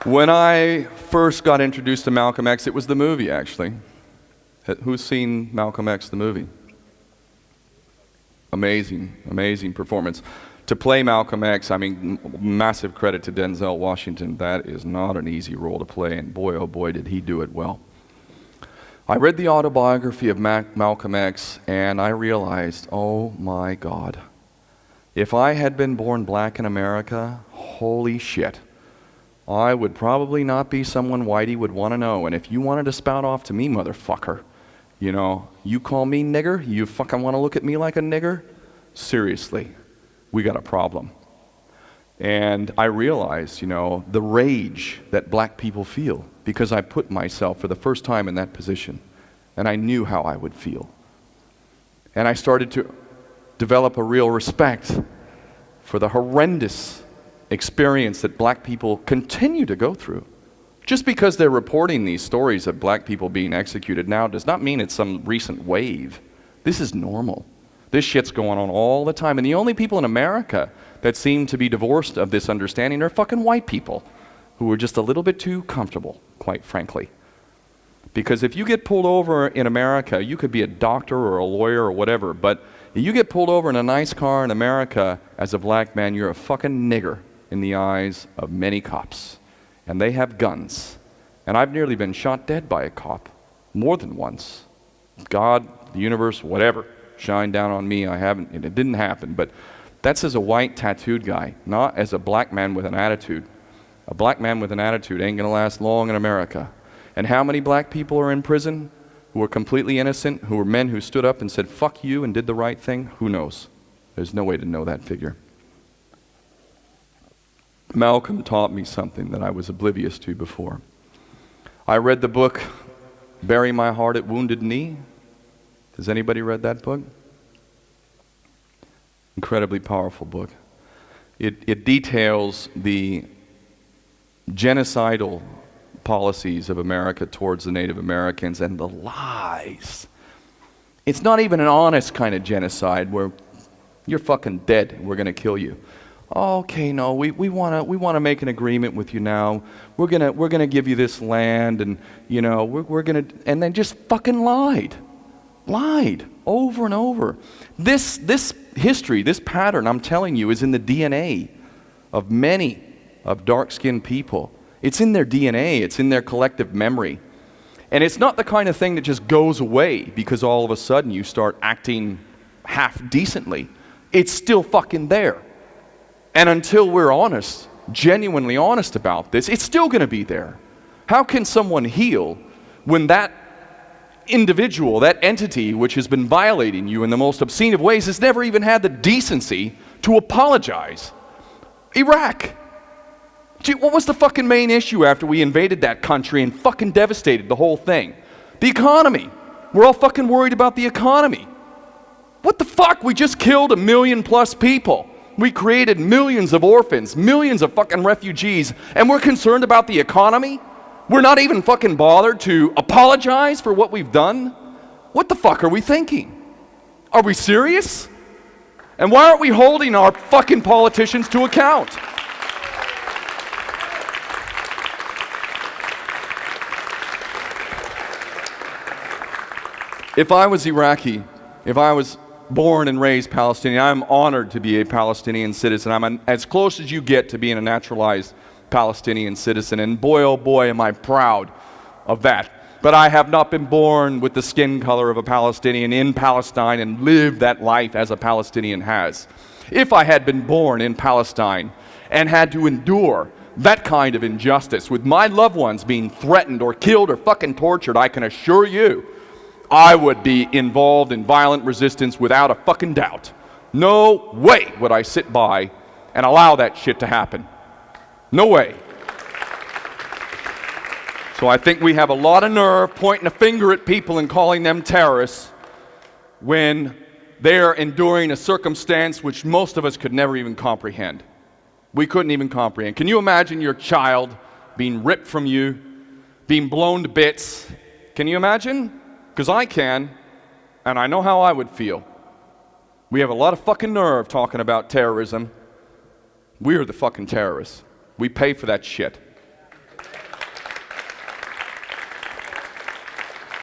When I first got introduced to Malcolm X, it was the movie, actually. Who's seen Malcolm X, the movie? Amazing, amazing performance. To play Malcolm X, I mean, massive credit to Denzel Washington. That is not an easy role to play, and boy, oh boy, did he do it well. I read the autobiography of Malcolm X, and I realized, oh my God, if I had been born black in America, holy shit, I would probably not be someone Whitey would want to know. And if you wanted to spout off to me, motherfucker, you know, you call me nigger, you fucking want to look at me like a nigger? Seriously, we got a problem. And I realized, you know, the rage that black people feel because I put myself for the first time in that position, and I knew how I would feel. And I started to develop a real respect for the horrendous experience that black people continue to go through. Just because they're reporting these stories of black people being executed now does not mean it's some recent wave. This is normal. This shit's going on all the time. And the only people in America that seem to be divorced of this understanding are fucking white people who are just a little bit too comfortable, quite frankly. Because if you get pulled over in America, you could be a doctor or a lawyer or whatever, but if you get pulled over in a nice car in America as a black man, you're a fucking nigger in the eyes of many cops. And they have guns. And I've nearly been shot dead by a cop, more than once. God, the universe, whatever, shine down on me. I haven't, and it didn't happen, but that's as a white tattooed guy, not as a black man with an attitude. A black man with an attitude ain't gonna last long in America. And how many black people are in prison who are completely innocent, who are men who stood up and said, fuck you, and did the right thing? Who knows? There's no way to know that figure. Malcolm taught me something that I was oblivious to before. I read the book, Bury My Heart at Wounded Knee. Has anybody read that book? Incredibly powerful book. It details the genocidal policies of America towards the Native Americans and the lies. It's not even an honest kind of genocide where you're fucking dead and we're going to kill you. Okay, no, we want to make an agreement with you now. We're gonna give you this land, and you know we're gonna, and then just fucking lied over and over. This history, this pattern, I'm telling you, is in the DNA of many of dark-skinned people. It's in their DNA. It's in their collective memory, and it's not the kind of thing that just goes away because all of a sudden you start acting half decently. It's still fucking there. And until we're honest, genuinely honest about this, it's still going to be there. How can someone heal when that individual, that entity which has been violating you in the most obscene of ways has never even had the decency to apologize? Iraq. Gee, what was the fucking main issue after we invaded that country and fucking devastated the whole thing? The economy. We're all fucking worried about the economy. What the fuck? We just killed 1 million+ people. We created millions of orphans, millions of fucking refugees, and we're concerned about the economy? We're not even fucking bothered to apologize for what we've done? What the fuck are we thinking? Are we serious? And why aren't we holding our fucking politicians to account? If I was Iraqi, if I was born and raised Palestinian, I'm honored to be a Palestinian citizen. I'm as close as you get to being a naturalized Palestinian citizen, and boy, oh boy, am I proud of that. But I have not been born with the skin color of a Palestinian in Palestine and lived that life as a Palestinian has. If I had been born in Palestine and had to endure that kind of injustice with my loved ones being threatened or killed or fucking tortured, I can assure you, I would be involved in violent resistance without a fucking doubt. No way would I sit by and allow that shit to happen. No way. So I think we have a lot of nerve pointing a finger at people and calling them terrorists when they're enduring a circumstance which most of us could never even comprehend. We couldn't even comprehend. Can you imagine your child being ripped from you, being blown to bits? Can you imagine? Because I can, and I know how I would feel. We have a lot of fucking nerve talking about terrorism. We're the fucking terrorists. We pay for that shit.